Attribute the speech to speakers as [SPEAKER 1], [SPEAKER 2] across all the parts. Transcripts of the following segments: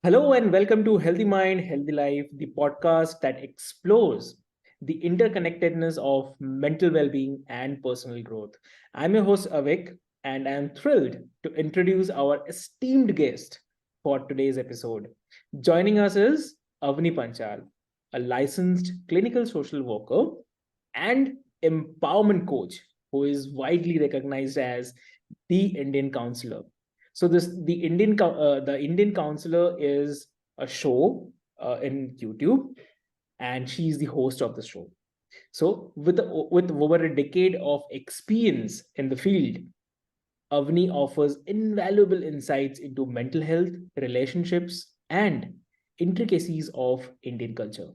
[SPEAKER 1] Hello and welcome to Healthy Mind, Healthy Life, the podcast that explores the interconnectedness of mental well being and personal growth. I'm your host, Avik, and I'm thrilled to introduce our esteemed guest for today's episode. Joining us is Avni Panchal, a licensed clinical social worker and empowerment coach who is widely recognized as the Indian counselor. So the Indian Counselor is a show in YouTube, and she's the host of the show. So with over a decade of experience in the field, Avni offers invaluable insights into mental health, relationships, and intricacies of Indian culture.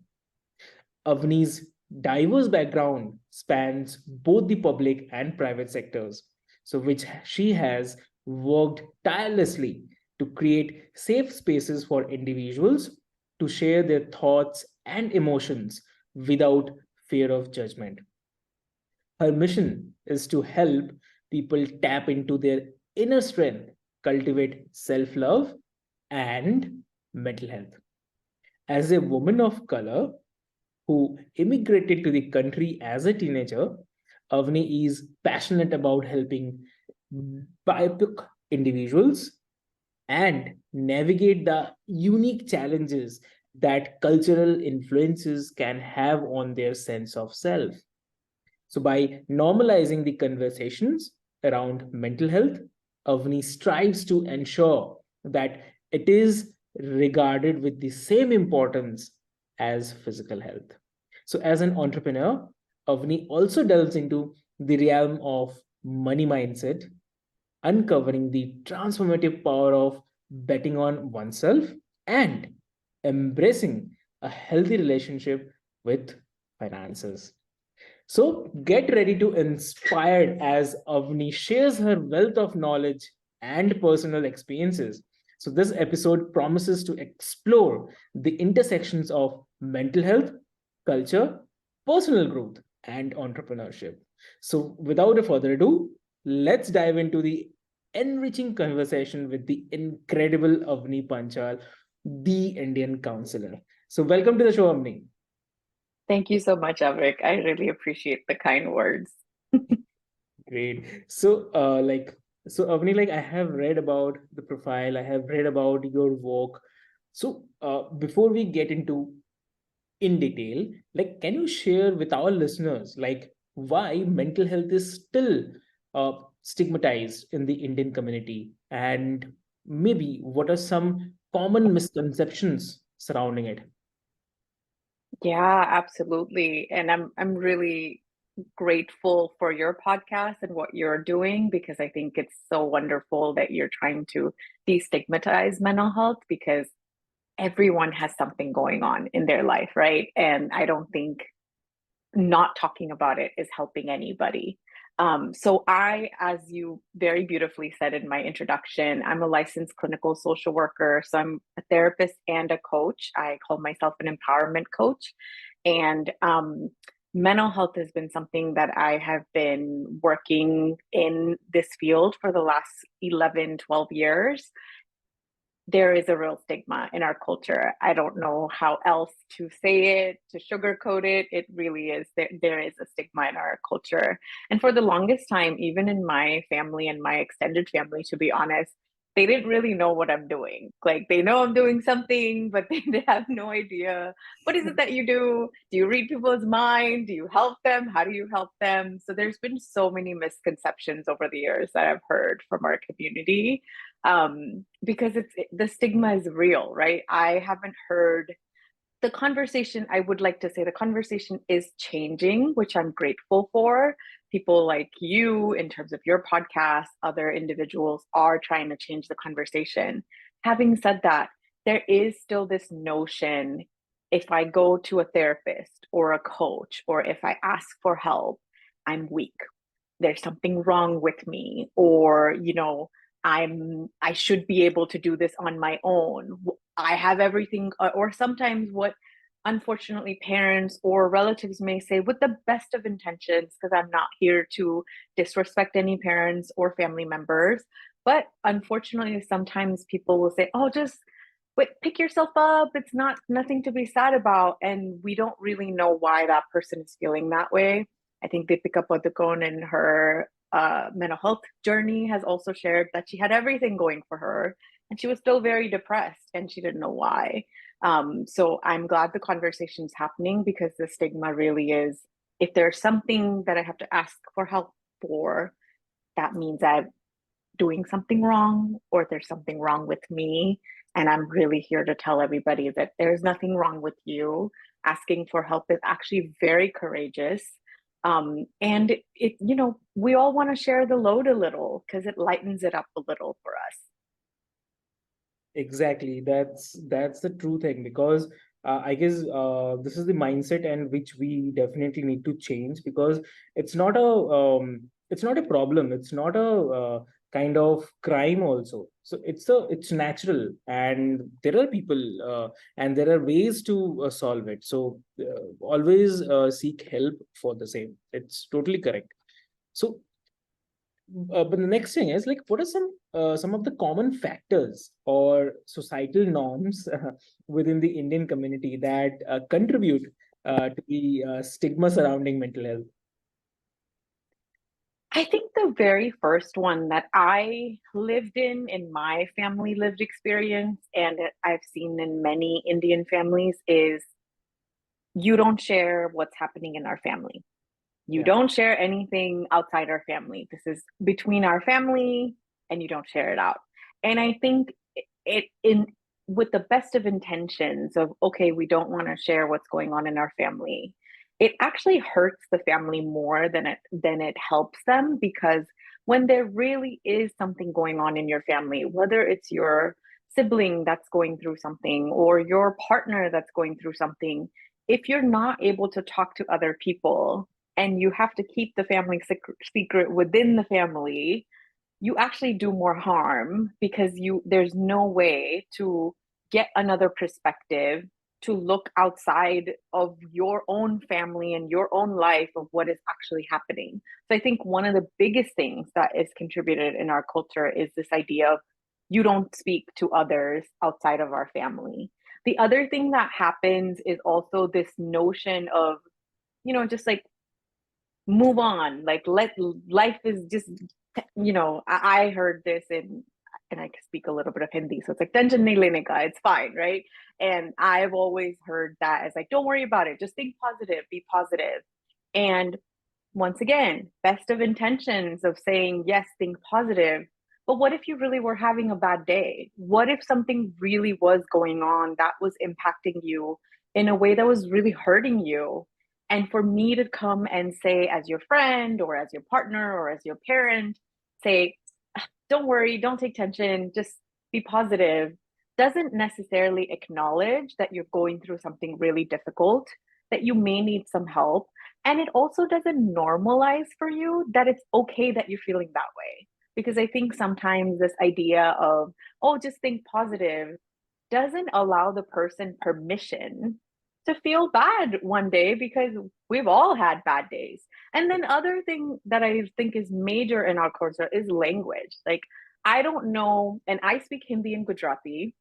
[SPEAKER 1] Avni's diverse background spans both the public and private sectors, so which she has worked tirelessly to create safe spaces for individuals to share their thoughts and emotions without fear of judgment. Her mission is to help people tap into their inner strength, cultivate self love, and mental health. As a woman of color, who immigrated to the country as a teenager, Avni is passionate about helping BIPOC individuals and navigate the unique challenges that cultural influences can have on their sense of self. So, by normalizing the conversations around mental health, Avni strives to ensure that it is regarded with the same importance as physical health. So, as an entrepreneur, Avni also delves into the realm of money mindset, uncovering the transformative power of betting on oneself and embracing a healthy relationship with finances. So get ready to inspire as Avni shares her wealth of knowledge and personal experiences. So this episode promises to explore the intersections of mental health, culture, personal growth, and entrepreneurship. So without a further ado, let's dive into the enriching conversation with the incredible Avni Panchal, the Indian counselor. So welcome to the show, Avni.
[SPEAKER 2] Thank you so much, Avik. I really appreciate the kind words.
[SPEAKER 1] Great. So Avni, like I have read about the profile, I have read about your work. So, before we get into in detail, like, can you share with our listeners, like, why mental health is still stigmatized in the Indian community, and maybe what are some common misconceptions surrounding it?
[SPEAKER 2] Yeah, absolutely. And I'm really grateful for your podcast and what you're doing because I think it's so wonderful that you're trying to destigmatize mental health because everyone has something going on in their life, right? And I don't think not talking about it is helping anybody. So as you very beautifully said in my introduction, I'm a licensed clinical social worker. So I'm a therapist and a coach. I call myself an empowerment coach. And mental health has been something that I have been working in this field for the last 11, 12 years. There is a real stigma in our culture. I don't know how else to say it, to sugarcoat it. It really is. There is a stigma in our culture. And for the longest time, even in my family and my extended family, to be honest, they didn't really know what I'm doing. Like they know I'm doing something, but they have no idea. What is it that you do? Do you read people's mind? Do you help them? How do you help them? So there's been so many misconceptions over the years that I've heard from our community because the stigma is real, right? I haven't heard the conversation. I would like to say the conversation is changing, which I'm grateful for. People like you, in terms of your podcast, other individuals are trying to change the conversation. Having said that, there is still this notion if I go to a therapist or a coach, or if I ask for help, I'm weak, there's something wrong with me, or I should be able to do this on my own. I have everything, or sometimes what unfortunately parents or relatives may say with the best of intentions, because I'm not here to disrespect any parents or family members, but unfortunately sometimes people will say, oh, just but pick yourself up. It's not nothing to be sad about. And we don't really know why that person is feeling that way. I think they pick up what the Cone in her mental health journey has also shared that she had everything going for her and she was still very depressed and she didn't know why. So I'm glad the conversation's happening because the stigma really is if there's something that I have to ask for help for, that means I'm doing something wrong or there's something wrong with me. And I'm really here to tell everybody that there's nothing wrong with you. Asking for help is actually very courageous. And we all want to share the load a little because it lightens it up a little for us.
[SPEAKER 1] Exactly. That's the true thing because I guess this is the mindset and which we definitely need to change because it's not a problem. It's not a kind of crime also. So it's natural and there are people and there are ways to solve it. So always seek help for the same. It's totally correct. So but the next thing is like, what are some of the common factors or societal norms within the Indian community that contribute to the stigma surrounding mental health?
[SPEAKER 2] I think the very first one that I lived in my family lived experience, and I've seen in many Indian families, is you don't share what's happening in our family. You
[SPEAKER 1] Yeah.
[SPEAKER 2] don't share anything outside our family. This is between our family and you don't share it out. And I think it in with the best of intentions of okay, we don't want to share what's going on in our family. It actually hurts the family more than it helps them because when there really is something going on in your family, whether it's your sibling that's going through something or your partner that's going through something, if you're not able to talk to other people and you have to keep the family secret within the family, you actually do more harm because there's no way to get another perspective to look outside of your own family and your own life of what is actually happening. So I think one of the biggest things that is contributed in our culture is this idea of you don't speak to others outside of our family. The other thing that happens is also this notion of, just like move on, like let life is just, I heard this and I can speak a little bit of Hindi, so it's like tension nahi lene ka, it's fine, right? And I've always heard that as like, don't worry about it, just think positive, be positive. And once again, best of intentions of saying yes, think positive, but what if you really were having a bad day? What if something really was going on that was impacting you in a way that was really hurting you? And for me to come and say, as your friend or as your partner or as your parent, say, don't worry, don't take tension, just be positive, doesn't necessarily acknowledge that you're going through something really difficult, that you may need some help. And it also doesn't normalize for you that it's okay that you're feeling that way. Because I think sometimes this idea of, oh, just think positive doesn't allow the person permission to feel bad one day because we've all had bad days. And then other thing that I think is major in our culture is language. Like I don't know, and I speak Hindi and Gujarati.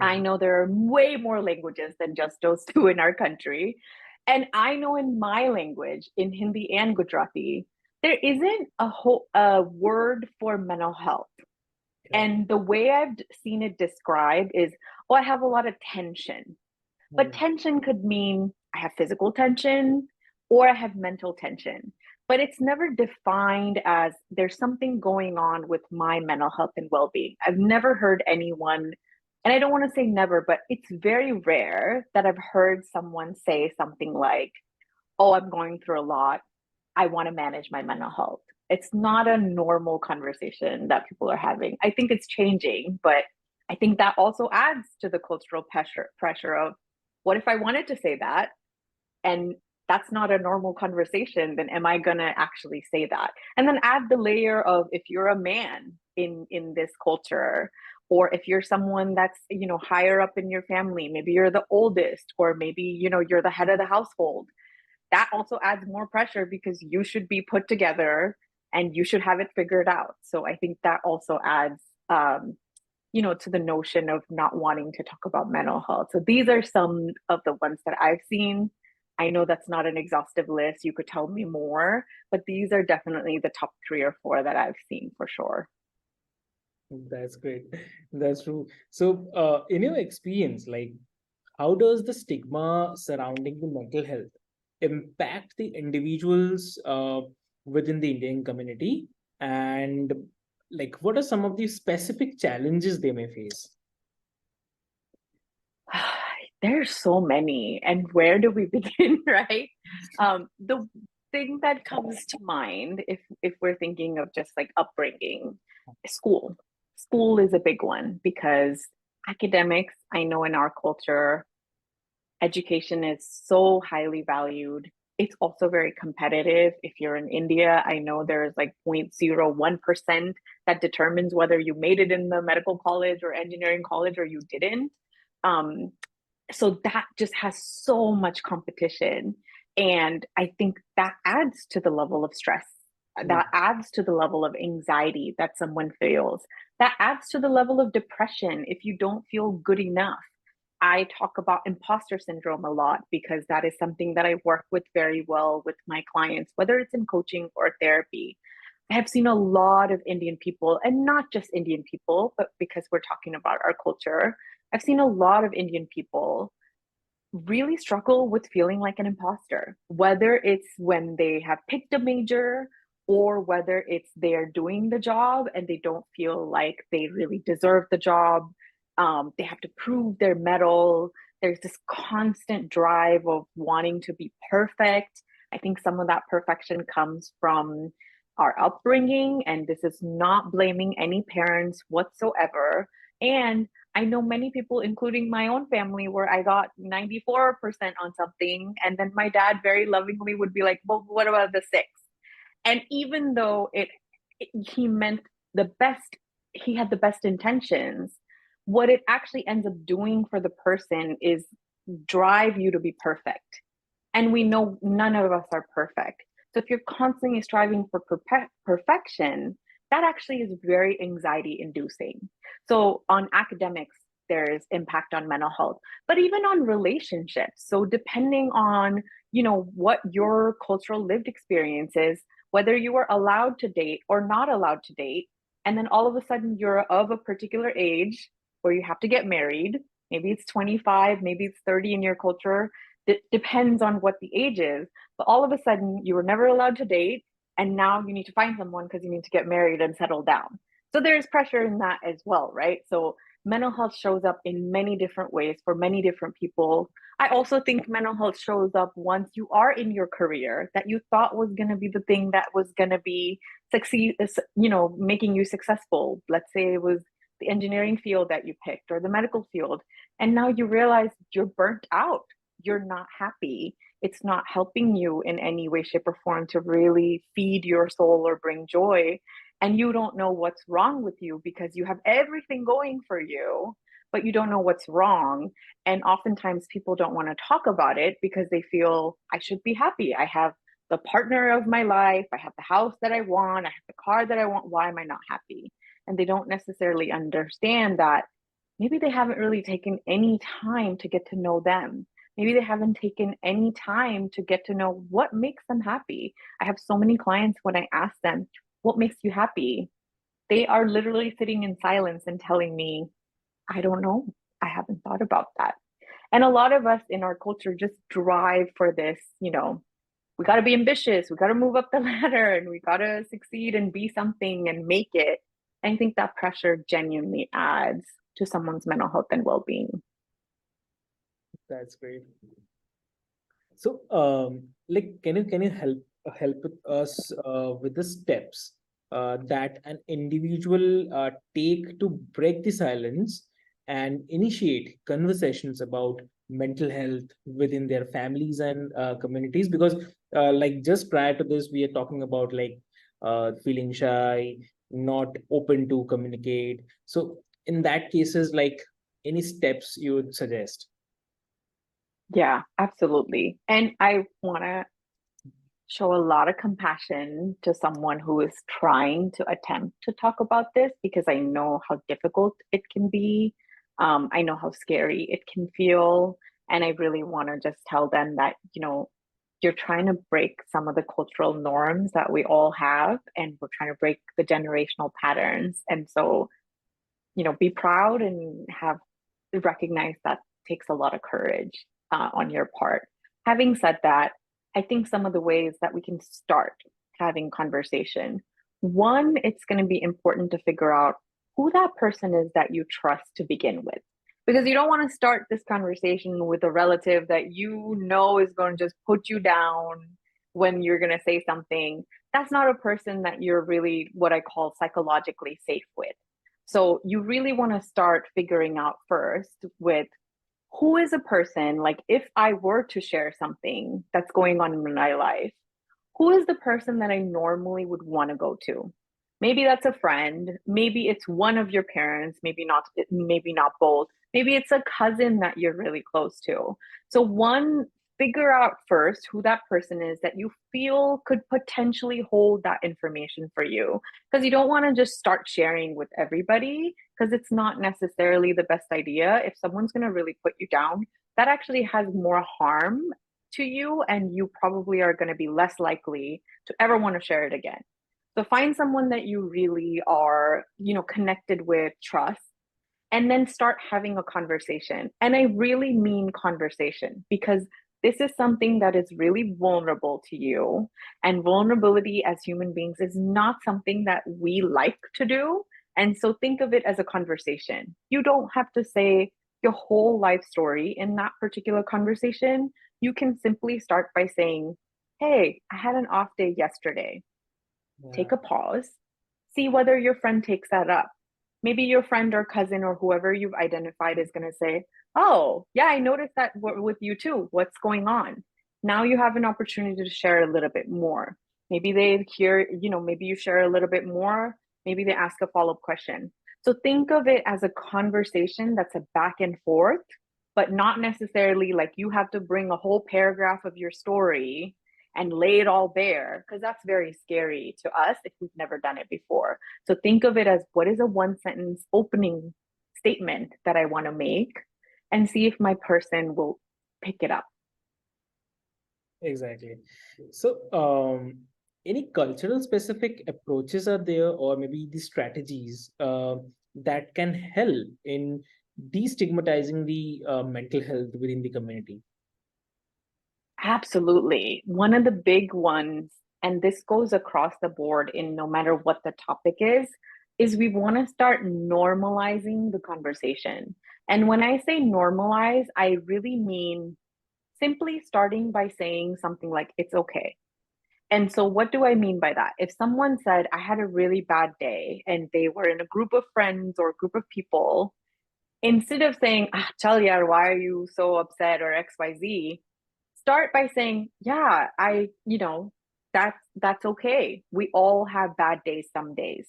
[SPEAKER 2] I
[SPEAKER 1] Mhm.
[SPEAKER 2] know there are way more languages than just those two in our country. And I know in my language, in Hindi and Gujarati, there isn't a word for mental health.
[SPEAKER 1] Correct.
[SPEAKER 2] And the way I've seen it described is, oh, I have a lot of tension. But
[SPEAKER 1] Mhm.
[SPEAKER 2] tension could mean I have physical tension or I have mental tension. But it's never defined as there's something going on with my mental health and well being. I've never heard anyone, and I don't want to say never, but it's very rare that I've heard someone say something like, oh, I'm going through a lot. I want to manage my mental health. It's not a normal conversation that people are having. I think it's changing, but I think that also adds to the cultural pressure of what if I wanted to say that and that's not a normal conversation, then am I going to actually say that? And then add the layer of if you're a man in this culture, or if you're someone that's, higher up in your family, maybe you're the oldest, or maybe, you're the head of the household, that also adds more pressure because you should be put together and you should have it figured out. So I think that also adds, to the notion of not wanting to talk about mental health. So these are some of the ones that I've seen. I know that's not an exhaustive list. You could tell me more, but these are definitely the top 3 or 4 that I've seen for sure.
[SPEAKER 1] That's great. That's true. So, in your experience, like, how does the stigma surrounding the mental health impact the individuals within the Indian community? And, like, what are some of the specific challenges they may face?
[SPEAKER 2] There's so many, and where do we begin, right? The thing that comes to mind, if we're thinking of just like upbringing, school. School is a big one because academics, I know in our culture, education is so highly valued. It's also very competitive. If you're in India, I know there's like 0.01% that determines whether you made it in the medical college or engineering college or you didn't. Um, so that just has so much competition. And I think that adds to the level of stress.
[SPEAKER 1] Mm.
[SPEAKER 2] That adds to the level of anxiety that someone feels. That adds to the level of depression if you don't feel good enough. I talk about imposter syndrome a lot because that is something that I work with very well with my clients, whether it's in coaching or therapy. I have seen a lot of Indian people, and not just Indian people, but because we're talking about our culture, I've seen a lot of Indian people really struggle with feeling like an imposter, whether it's when they have picked a major or whether it's they're doing the job and they don't feel like they really deserve the job. They have to prove their mettle. There's this constant drive of wanting to be perfect. I think some of that perfection comes from our upbringing, and this is not blaming any parents whatsoever. And I know many people, including my own family, where I got 94% on something, and then my dad very lovingly would be like, "Well, what about the six?" And even though he meant the best, he had the best intentions, what it actually ends up doing for the person is drive you to be perfect. And we know none of us are perfect. So if you're constantly striving for perfection, that actually is very anxiety inducing. So on academics, there's impact on mental health, but even on relationships. So depending on, what your cultural lived experience is, whether you were allowed to date or not allowed to date, and then all of a sudden you're of a particular age where you have to get married. Maybe it's 25, maybe it's 30 in your culture. It depends on what the age is. But all of a sudden, you were never allowed to date, and now you need to find someone because you need to get married and settle down. So there's pressure in that as well, right? So mental health shows up in many different ways for many different people. I also think mental health shows up once you are in your career that you thought was going to be the thing that was going to be succeed, making you successful. Let's say it was the engineering field that you picked or the medical field. And now you realize you're burnt out, you're not happy. It's not helping you in any way, shape, or form to really feed your soul or bring joy. And you don't know what's wrong with you because you have everything going for you, but you don't know what's wrong. And oftentimes people don't want to talk about it because they feel I should be happy. I have the partner of my life. I have the house that I want. I have the car that I want. Why am I not happy? And they don't necessarily understand that maybe they haven't really taken any time to get to know them. Maybe they haven't taken any time to get to know what makes them happy. I have so many clients when I ask them, what makes you happy? They are literally sitting in silence and telling me, I don't know. I haven't thought about that. And a lot of us in our culture just drive for this, we got to be ambitious, we got to move up the ladder, and we got to succeed and be something and make it. I think that pressure genuinely adds to someone's mental health and well being.
[SPEAKER 1] That's great. So, like, can you help with us with the steps that an individual take to break the silence and initiate conversations about mental health within their families and communities? Because, like, just prior to this, we are talking about like feeling shy, not open to communicate. So, in that cases, like, any steps you would suggest?
[SPEAKER 2] Yeah, absolutely. And I want to show a lot of compassion to someone who is trying to attempt to talk about this because I know how difficult it can be. I know how scary it can feel. And I really want to just tell them that, you're trying to break some of the cultural norms that we all have, and we're trying to break the generational patterns. And so, be proud and recognize that takes a lot of courage on your part. Having said that, I think some of the ways that we can start having conversation. One, it's going to be important to figure out who that person is that you trust to begin with. Because you don't want to start this conversation with a relative that you know is going to just put you down when you're going to say something. That's not a person that you're really what I call psychologically safe with. So you really want to start figuring out first with who is a person, like if I were to share something that's going on in my life, who is the person that I normally would want to go to? Maybe that's a friend, maybe it's one of your parents, maybe not both. Maybe it's a cousin that you're really close to. So one, figure out first who that person is that you feel could potentially hold that information for you, because you don't want to just start sharing with everybody, because it's not necessarily the best idea. If someone's going to really put you down, that actually has more harm to you, and you probably are going to be less likely to ever want to share it again. So find someone that you really are, connected with, trust, and then start having a conversation. And I really mean conversation, because this is something that is really vulnerable to you. And vulnerability as human beings is not something that we like to do. And so think of it as a conversation. You don't have to say your whole life story in that particular conversation. You can simply start by saying, "Hey, I had an off day yesterday."
[SPEAKER 1] Yeah.
[SPEAKER 2] Take a pause, see whether your friend takes that up. Maybe your friend or cousin or whoever you've identified is going to say, "Oh, yeah, I noticed that with you too. What's going on?" Now you have an opportunity to share a little bit more. Maybe they hear, maybe you share a little bit more. Maybe they ask a follow up question. So think of it as a conversation that's a back and forth, but not necessarily like you have to bring a whole paragraph of your story and lay it all bare, because that's very scary to us if we've never done it before. So think of it as, what is a one sentence opening statement that I want to make, and see if my person will pick it up.
[SPEAKER 1] Exactly. So, any cultural specific approaches are there, or maybe the strategies that can help in destigmatizing the mental health within the community?
[SPEAKER 2] Absolutely. One of the big ones, and this goes across the board in no matter what the topic is we want to start normalizing the conversation. And when I say normalize, I really mean simply starting by saying something like, "It's okay." And so, what do I mean by that? If someone said, "I had a really bad day," and they were in a group of friends or a group of people, instead of saying, Talia, why are you so upset, or XYZ, start by saying, "Yeah, that's okay. We all have bad days some days."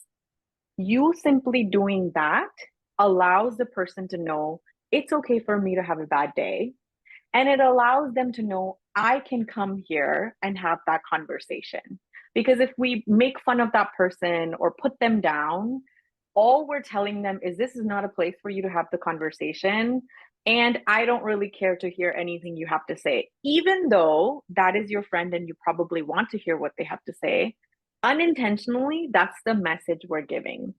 [SPEAKER 2] You simply doing that allows the person to know it's okay for me to have a bad day. And it allows them to know I can come here and have that conversation. Because if we make fun of that person or put them down, all we're telling them is this is not a place for you to have the conversation. And I don't really care to hear anything you have to say, even though that is your friend and you probably want to hear what they have to say. Unintentionally, that's the message we're giving.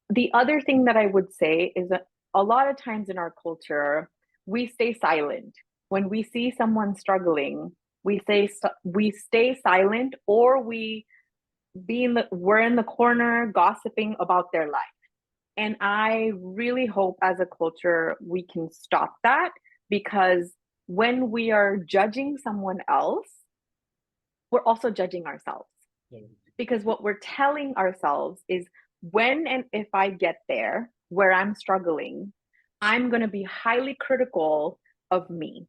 [SPEAKER 2] The other thing that I would say is that a lot of times in our culture, we stay silent. When we see someone struggling, we stay silent, or we're in the corner gossiping about their life. And I really hope as a culture we can stop that, because when we are judging someone else, we're also judging ourselves.
[SPEAKER 1] Yeah.
[SPEAKER 2] Because what we're telling ourselves is, when and if I get there where I'm struggling, I'm going to be highly critical of me.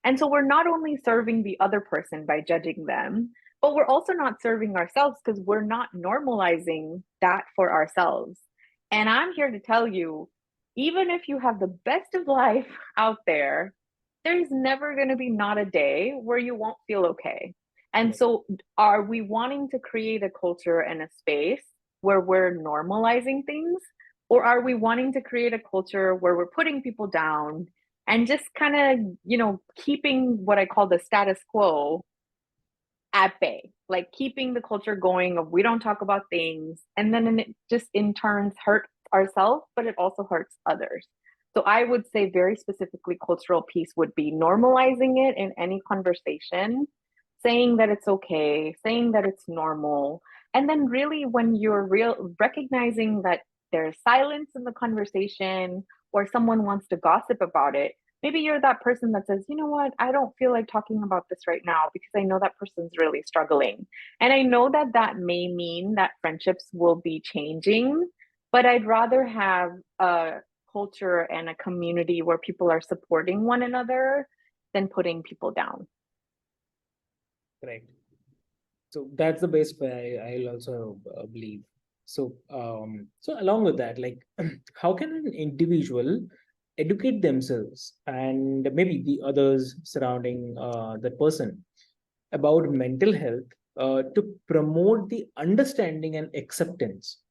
[SPEAKER 2] And so we're not only serving the other person by judging them, but we're also not serving ourselves, because we're not normalizing that for ourselves. And I'm here to tell you, even if you have the best of life out there, there's never going to be not a day where you won't feel okay. And
[SPEAKER 1] Right.
[SPEAKER 2] so, are we wanting to create a culture and a space where we're normalizing things? Or are we wanting to create a culture where we're putting people down and just kind of, keeping what I call the status quo at bay, like keeping the culture going of we don't talk about things, and then it just in turns hurts ourselves, but it also hurts others. So I would say very specifically cultural piece would be normalizing it in any conversation, saying that it's okay, saying that it's normal, and then really when you're real recognizing that there's silence in the conversation or someone wants to gossip about it, maybe you're that person that says, you know what, I don't feel like talking about this right now because I know that person's really struggling. And I know that that may mean that friendships will be changing, but I'd rather have a culture and a community where people are supporting one another than putting people down.
[SPEAKER 1] Correct. So that's the best way I'll also believe. So along with that, like, how can an individual educate themselves and maybe the others surrounding that person about mental health to promote the understanding and acceptance?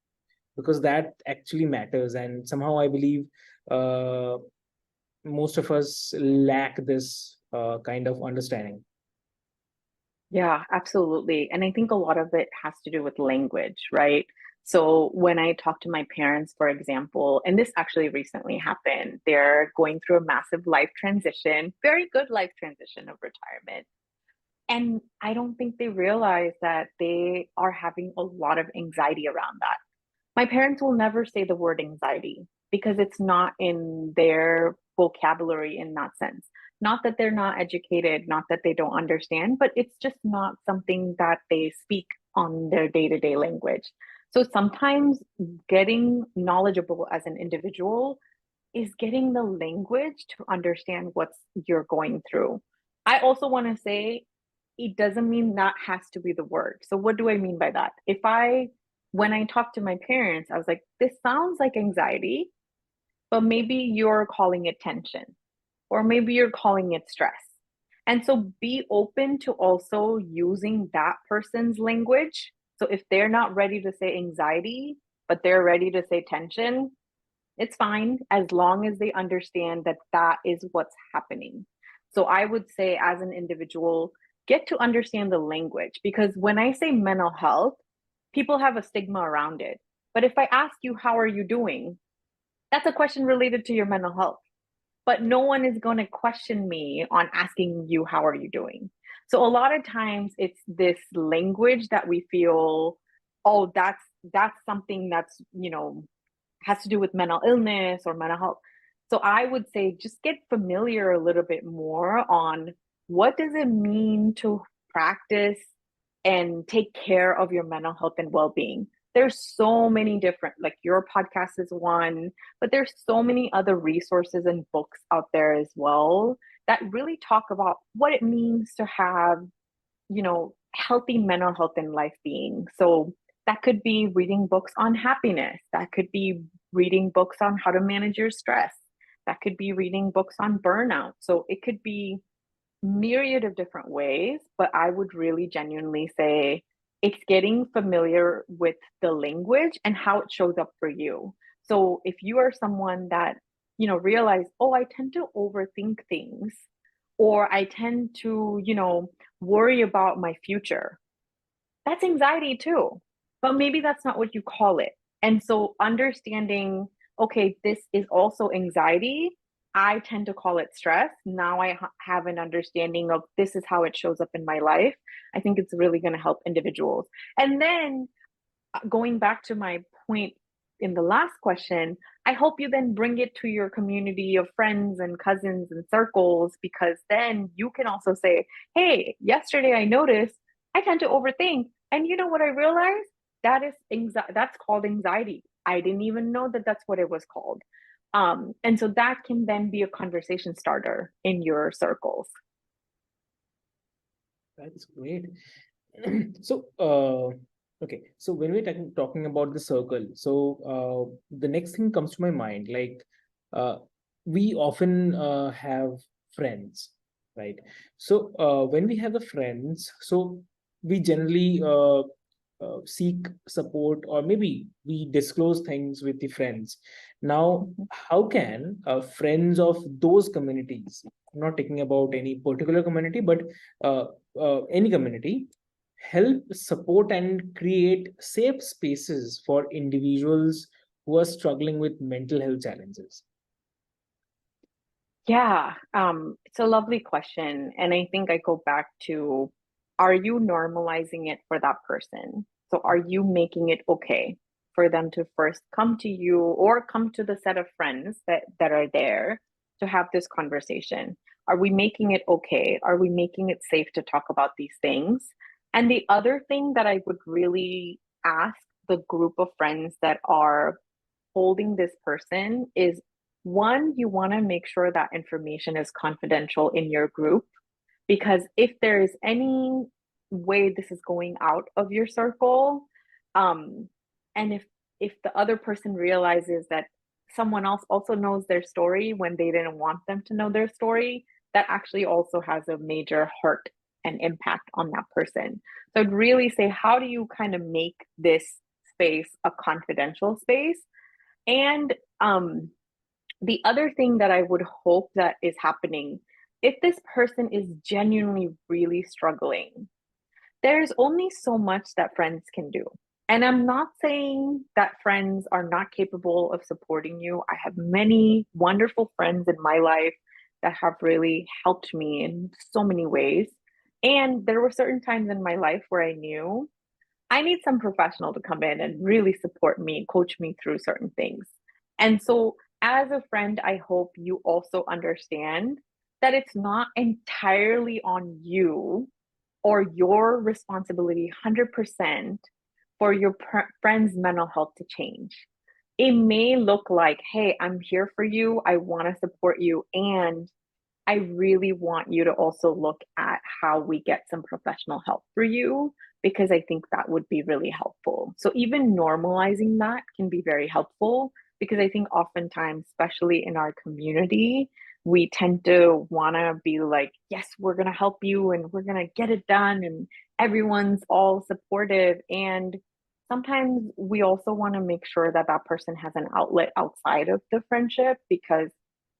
[SPEAKER 1] Because that actually matters, and somehow I believe uh, most of us lack this kind of understanding.
[SPEAKER 2] Yeah, absolutely. And I think a lot of it has to do with language, right? So when I talk to my parents, for example, and this actually recently happened, they're going through a massive life transition, very good life transition of retirement. And I don't think they realize that they are having a lot of anxiety around that. My parents will never say the word anxiety because it's not in their vocabulary in that sense. Not that they're not educated, not that they don't understand, but it's just not something that they speak on their day to day language. So sometimes getting knowledgeable as an individual is getting the language to understand what you're going through. I also want to say it doesn't mean that has to be the word. So what do I mean by that? When I talked to my parents, I was like, this sounds like anxiety, but maybe you're calling it tension, or maybe you're calling it stress. And so be open to also using that person's language. So if they're not ready to say anxiety, but they're ready to say tension, it's fine as long as they understand that that is what's happening. So I would say, as an individual, get to understand the language because when I say mental health, people have a stigma around it. But if I ask you, how are you doing? That's a question related to your mental health. But no one is going to question me on asking you, how are you doing? So a lot of times it's this language that we feel, oh, that's something that's, has to do with mental illness or mental health. So I would say just get familiar a little bit more on what does it mean to practice and take care of your mental health and well-being. There's so many different, like your podcast is one, but there's so many other resources and books out there as well that really talk about what it means to have, healthy mental health and life being. So that could be reading books on happiness. That could be reading books on how to manage your stress. That could be reading books on burnout. So it could be myriad of different ways, but I would really genuinely say it's getting familiar with the language and how it shows up for you. So if you are someone that, realize, oh, I tend to overthink things, or I tend to, worry about my future, that's anxiety too. But maybe that's not what you call it. And so understanding, okay, this is also anxiety. I tend to call it stress. Now I have an understanding of this is how it shows up in my life. I think it's really going to help individuals. And then going back to my point in the last question, I hope you then bring it to your community of friends and cousins and circles, because then you can also say, hey, yesterday I noticed I tend to overthink. And you know what I realized? That's called anxiety. I didn't even know that that's what it was called. And so that can then be a conversation starter in your circles.
[SPEAKER 1] That's great. So, okay. So when we're talking about the circle, so the next thing comes to my mind, like, uh, we often have friends, right? So when we have the friends, so we generally seek support, or maybe we disclose things with the friends. Now,
[SPEAKER 2] Mhm.
[SPEAKER 1] how can friends of those communities, I'm not talking about any particular community, but uh, any community, help support and create safe spaces for individuals who are struggling with mental health challenges?
[SPEAKER 2] Yeah, it's a lovely question. And I think I go back to, are you normalizing it for that person? So are you making it okay for them to first come to you or come to the set of friends that are there to have this conversation? Are we making it okay? Are we making it safe to talk about these things? And the other thing that I would really ask the group of friends that are holding this person is, one, you want to make sure that information is confidential in your group, because if there is any way this is going out of your circle, um, and if the other person realizes that someone else also knows their story when they didn't want them to know their story, that actually also has a major hurt and impact on that person. So I'd really say, how do you kind of make this space a confidential space? And the other thing that I would hope that is happening, if this person is genuinely really struggling, there's only so much that friends can do. And I'm not saying that friends are not capable of supporting you. I have many wonderful friends in my life that have really helped me in so many ways. And there were certain times in my life where I knew I need some professional to come in and really support me, coach me through certain things. And so, as a friend, I hope you also understand that it's not entirely on you or your responsibility 100% for your friend's mental health to change. It may look like, hey, I'm here for you, I want to support you, and I really want you to also look at how we get some professional help for you, because I think that would be really helpful. So even normalizing that can be very helpful, because I think oftentimes, especially in our community, we tend to want to be like, yes, we're going to help you and we're going to get it done, and everyone's all supportive. And sometimes we also want to make sure that that person has an outlet outside of the friendship, because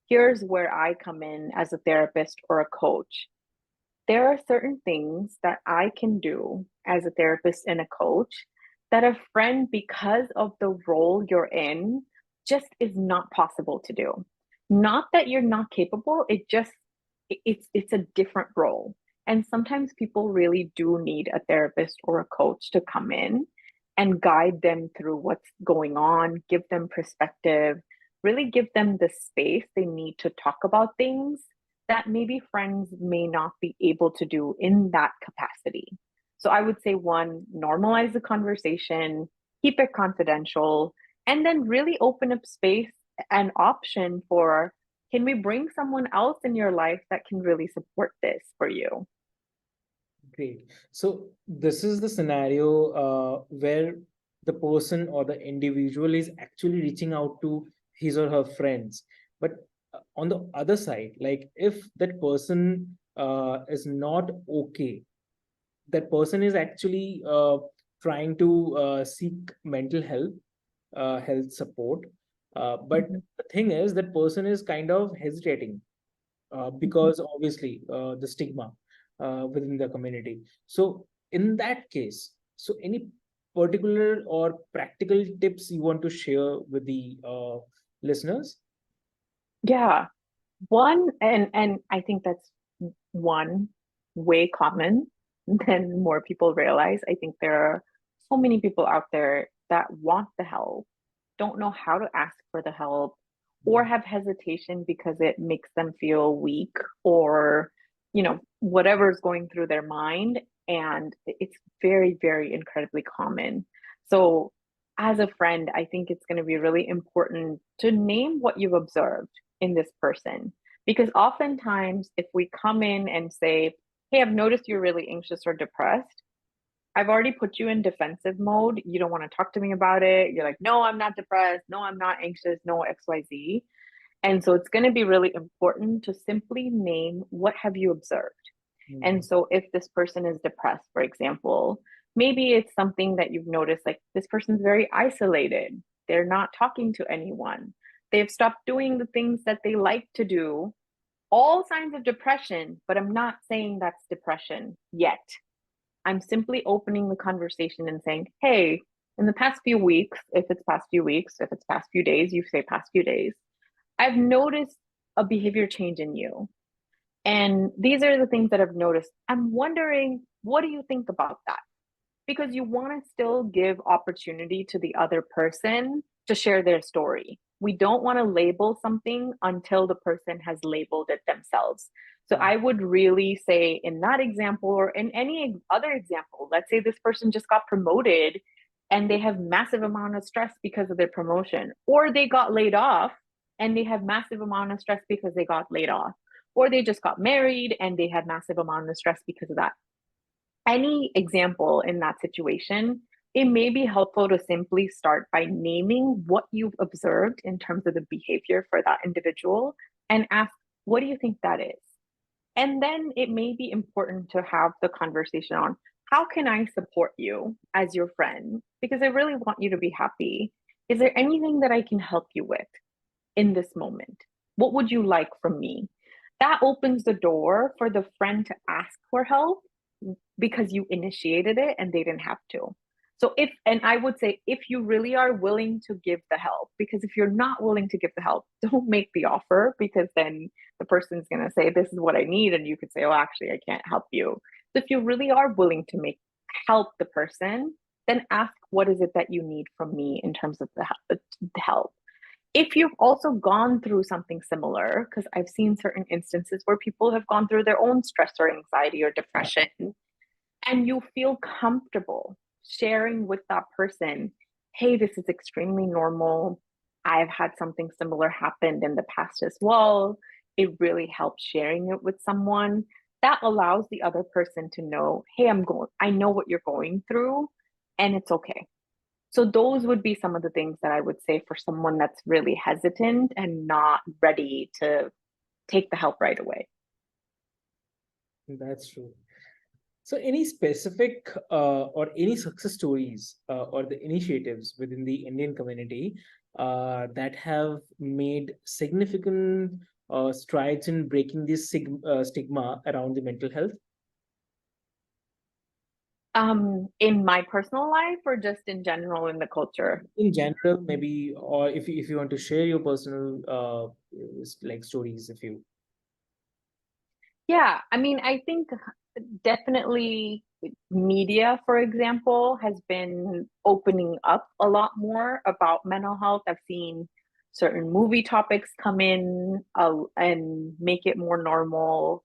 [SPEAKER 2] here's where I come in as a therapist or a coach. There are certain things that I can do as a therapist and a coach that a friend, because of the role you're in, just is not possible to do. Not that you're not capable, it's a different role. And sometimes people really do need a therapist or a coach to come in and guide them through what's going on, give them perspective, really give them the space they need to talk about things that maybe friends may not be able to do in that capacity. So I would say, one, normalize the conversation, keep it confidential, and then really open up space and option for, can we bring someone else in your life that can really support this for you?
[SPEAKER 1] Great. So this is the scenario where the person or the individual is actually reaching out to his or her friends. But on the other side, like if that person is not okay, that person is actually trying to seek mental health support. But
[SPEAKER 2] Mhm,
[SPEAKER 1] the thing is, that person is kind of hesitating
[SPEAKER 2] mhm.
[SPEAKER 1] because obviously the stigma within the community. So in that case, so any particular or practical tips you want to share with the listeners?
[SPEAKER 2] Yeah. One, and I think that's one way common than more people realize. I think there are so many people out there that want the help, don't know how to ask for the help, or
[SPEAKER 1] Yeah.
[SPEAKER 2] have hesitation because it makes them feel weak, or, whatever's going through their mind. And it's very, very incredibly common. So, as a friend, I think it's going to be really important to name what you've observed in this person. Because oftentimes, if we come in and say, hey, I've noticed you're really anxious or depressed, I've already put you in defensive mode. You don't want to talk to me about it. You're like, no, I'm not depressed. No, I'm not anxious. No, XYZ. And so it's going to be really important to simply name, what have you observed? And so if this person is depressed, for example, maybe it's something that you've noticed, like this person's very isolated. They're not talking to anyone. They've stopped doing the things that they like to do. All signs of depression, but I'm not saying that's depression yet. I'm simply opening the conversation and saying, hey, in the past few weeks, if it's past few weeks, if it's past few days, you say past few days, I've noticed a behavior change in you. And these are the things that I've noticed. I'm wondering, what do you think about that? Because you want to still give opportunity to the other person to share their story. We don't want to label something until the person has labeled it themselves. So I would really say in that example or in any other example, let's say this person just got promoted and they have massive amount of stress because of their promotion, or they got laid off and they have massive amount of stress because they got laid off, or they just got married and they had massive amount of stress because of that. Any example in that situation, it may be helpful to simply start by naming what you've observed in terms of the behavior for that individual and ask, what do you think that is? And then it may be important to have the conversation on, how can I support you as your friend? Because I really want you to be happy. Is there anything that I can help you with in this moment? What would you like from me? That opens the door for the friend to ask for help because you initiated it and they didn't have to. So and I would say, if you really are willing to give the help, because if you're not willing to give the help, don't make the offer, because then the person's going to say, this is what I need. And you could say, oh, actually, I can't help you. So if you really are willing to help the person, then ask, what is it that you need from me in terms of the help? If you've also gone through something similar, because I've seen certain instances where people have gone through their own stress or anxiety or depression, and you feel comfortable sharing with that person, hey, this is extremely normal. I've had something similar happen in the past as well. It really helps sharing it with someone. That allows the other person to know, hey, I know what you're going through, and it's okay. So those would be some of the things that I would say for someone that's really hesitant and not ready to take the help right away.
[SPEAKER 1] That's true. So, any specific or any success stories or the initiatives within the Indian community that have made significant strides in breaking this stigma around the mental health?
[SPEAKER 2] In my personal life or just in general in the culture?
[SPEAKER 1] In general, maybe, or if you want to share your personal like stories, if you.
[SPEAKER 2] Yeah, I mean, I think definitely media, for example, has been opening up a lot more about mental health. I've seen certain movie topics come in and make it more normal.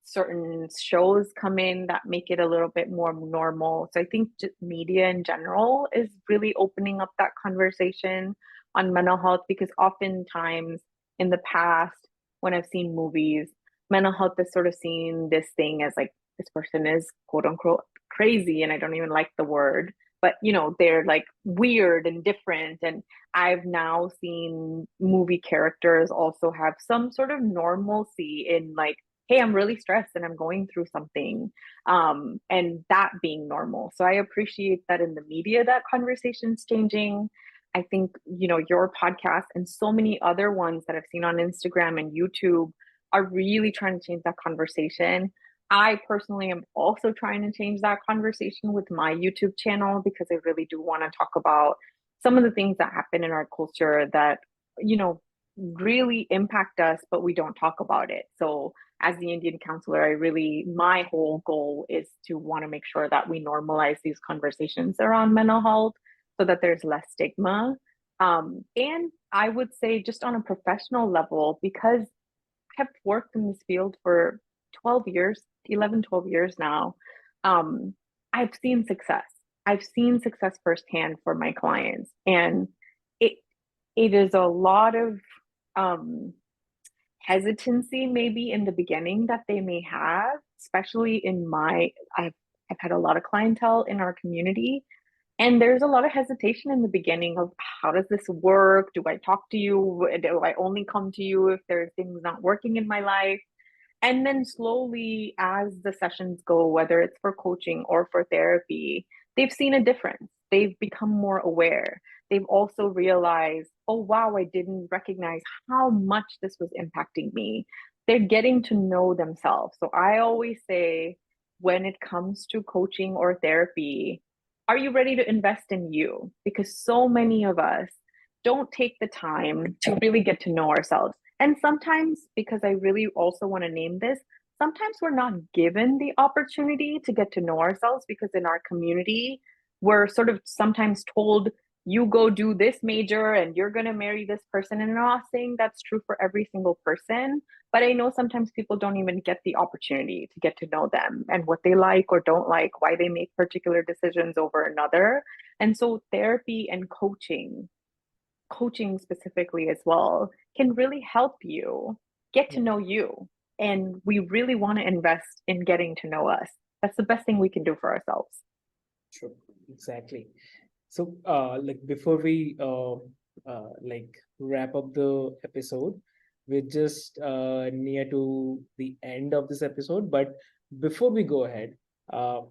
[SPEAKER 2] Certain shows come in that make it a little bit more normal. So I think just media in general is really opening up that conversation on mental health, because oftentimes in the past, when I've seen movies, mental health is sort of seen this thing as like, this person is quote unquote crazy, and I don't even like the word, but they're like weird and different. And I've now seen movie characters also have some sort of normalcy in, like, hey, I'm really stressed and I'm going through something, and that being normal. So I appreciate that in the media that conversation's changing. I think your podcast and so many other ones that I've seen on Instagram and YouTube are really trying to change that conversation. I personally am also trying to change that conversation with my YouTube channel, because I really do want to talk about some of the things that happen in our culture that, really impact us, but we don't talk about it. So as the Indian counselor, my whole goal is to want to make sure that we normalize these conversations around mental health so that there's less stigma. And I would say, just on a professional level, because have worked in this field for 12 years, 11, 12 years now, I've seen success. I've seen success firsthand for my clients. And it it is a lot of hesitancy maybe in the beginning that they may have, especially I've had a lot of clientele in our community. And there's a lot of hesitation in the beginning of, how does this work? Do I talk to you? Do I only come to you if there's things not working in my life? And then slowly, as the sessions go, whether it's for coaching or for therapy, they've seen a difference. They've become more aware. They've also realized, oh, wow, I didn't recognize how much this was impacting me. They're getting to know themselves. So I always say, when it comes to coaching or therapy, are you ready to invest in you? Because so many of us don't take the time to really get to know ourselves. And sometimes, because I really also want to name this, sometimes we're not given the opportunity to get to know ourselves because in our community, we're sort of sometimes told, you go do this major and you're going to marry this person. And I'm not saying that's true for every single person, but I know sometimes people don't even get the opportunity to get to know them and what they like or don't like, why they make particular decisions over another. And so therapy and coaching specifically as well, can really help you get to
[SPEAKER 1] Yeah,
[SPEAKER 2] know you. And we really want to invest in getting to know us. That's the best thing we can do for ourselves.
[SPEAKER 1] true. Exactly. So, like before we like wrap up the episode, we're just near to the end of this episode. But before we go ahead, uh,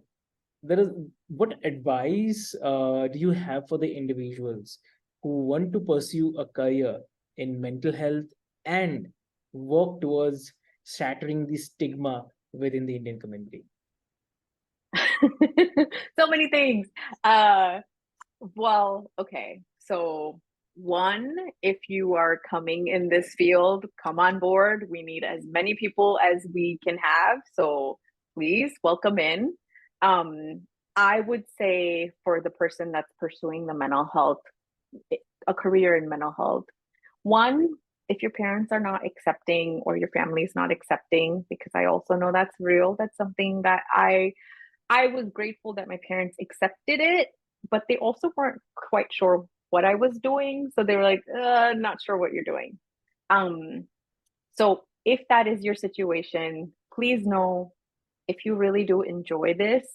[SPEAKER 1] there is what advice do you have for the individuals who want to pursue a career in mental health and work towards shattering the stigma within the Indian community?
[SPEAKER 2] So many things. Uh, well, okay. So, one, if you are coming in this field, come on board. We need as many people as we can have. So, please welcome in. Um, I would say for the person that's pursuing the mental health, a career in mental health, one, if your parents are not accepting or your family is not accepting, because I also know that's real, that's something that I was grateful that my parents accepted it, but they also weren't quite sure what I was doing. So they were like, not sure what you're doing. Um, so if that is your situation, please know, if you really do enjoy this,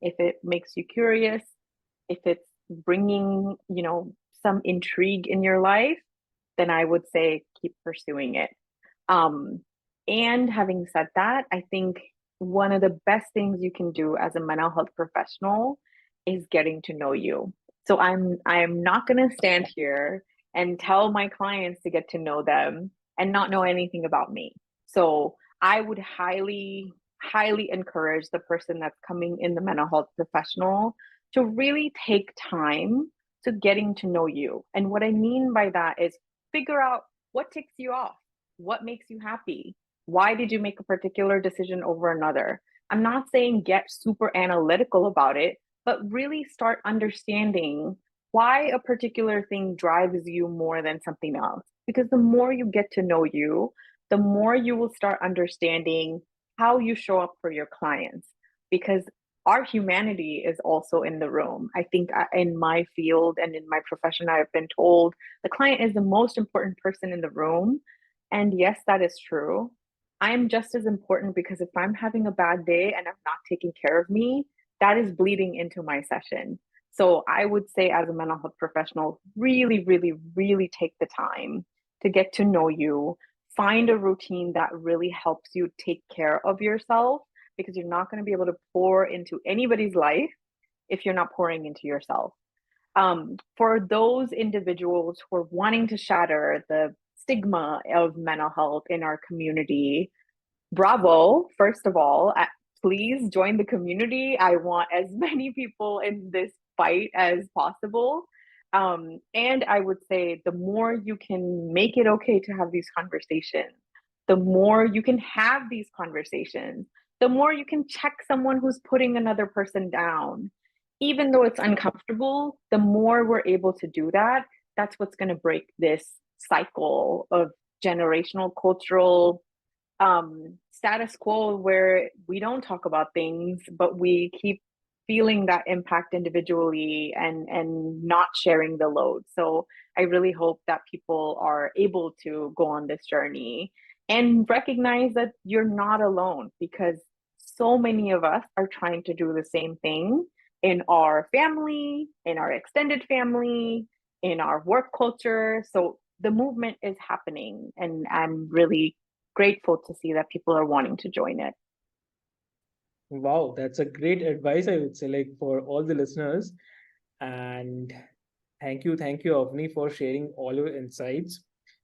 [SPEAKER 2] if it makes you curious, if it's bringing, some intrigue in your life, then I would say keep pursuing it. Um, and having said that, I think one of the best things you can do as a mental health professional is getting to know you. So I am not going to stand here and tell my clients to get to know them and not know anything about me. So I would highly encourage the person that's coming in the mental health professional to really take time to getting to know you. And what I mean by that is figure out what ticks you off, what makes you happy, why did you make a particular decision over another. I'm not saying get super analytical about it, but really start understanding why a particular thing drives you more than something else. Because the more you get to know you, the more you will start understanding how you show up for your clients. Because our humanity is also in the room. I think in my field and in my profession, I've been told the client is the most important person in the room. And yes, that is true. I'm just as important because if I'm having a bad day and I'm not taking care of me, that is bleeding into my session. So I would say, as a mental health professional, really, really, really take the time to get to know you, find a routine that really helps you take care of yourself, because you're not going to be able to pour into anybody's life if you're not pouring into yourself. For those individuals who are wanting to shatter the stigma of mental health in our community, bravo, first of all. Please join the community. I want as many people in this fight as possible. And I would say the more you can make it okay to have these conversations, the more you can have these conversations, the more you can check someone who's putting another person down. Even though it's uncomfortable, the more we're able to do that, that's what's going to break this cycle of generational cultural status quo where we don't talk about things, but we keep feeling that impact individually and not sharing the load. So I really hope that people are able to go on this journey and recognize that you're not alone, because so many of us are trying to do the same thing in our family, in our extended family, in our work culture. So the movement is happening, and I'm really grateful to see that people are wanting to join it.
[SPEAKER 1] Wow, that's a great advice, I would say, like for all the listeners. And thank you, Avni, for sharing all your insights.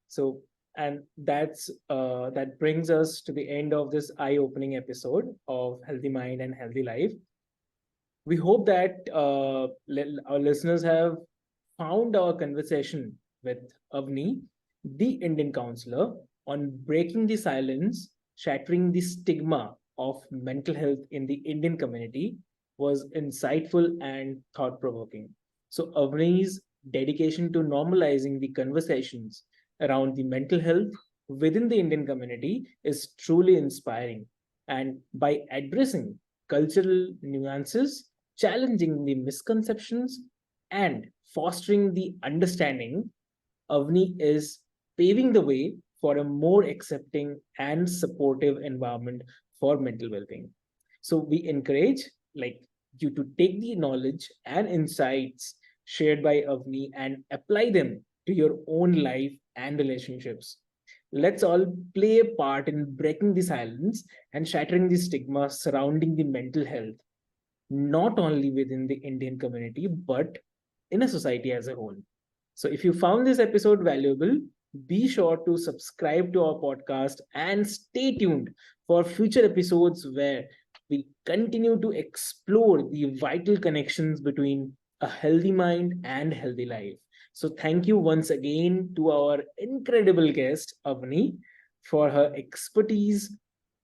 [SPEAKER 1] So, and that brings us to the end of this eye-opening episode of Healthy Mind and Healthy Life. We hope that our listeners have found our conversation with Avni, the Indian counselor, on breaking the silence, shattering the stigma of mental health in the Indian community was insightful and thought provoking. So, Avni's dedication to normalizing the conversations around the mental health within the Indian community is truly inspiring. And by addressing cultural nuances, challenging the misconceptions, and fostering the understanding, Avni is paving the way for a more accepting and supportive environment for mental well-being. So we encourage like you to take the knowledge and insights shared by Avni and apply them to your own life and relationships. Let's all play a part in breaking the silence and shattering the stigma surrounding the mental health, not only within the Indian community, but in a society as a whole. So, if you found this episode valuable, be sure to subscribe to our podcast and stay tuned for future episodes where we continue to explore the vital connections between a healthy mind and healthy life. So, thank you once again to our incredible guest, Avni, for her expertise,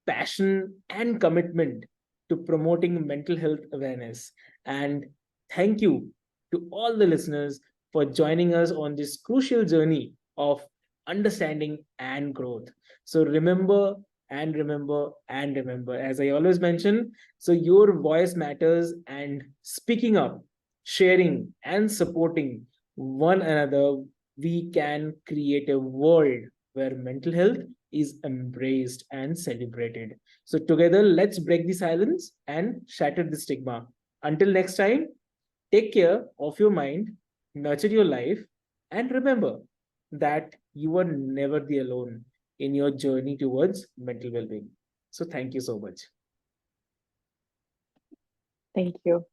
[SPEAKER 1] passion, and commitment to promoting mental health awareness. And thank you to all the listeners for joining us on this crucial journey of understanding and growth. So remember and remember and remember, as I always mention, so your voice matters, and speaking up, sharing, and supporting one another, we can create a world where mental health is embraced and celebrated. So, together, let's break the silence and shatter the stigma. Until next time, take care of your mind, nurture your life, and remember that you are never the alone in your journey towards mental well being. So, thank you so much.
[SPEAKER 2] Thank you.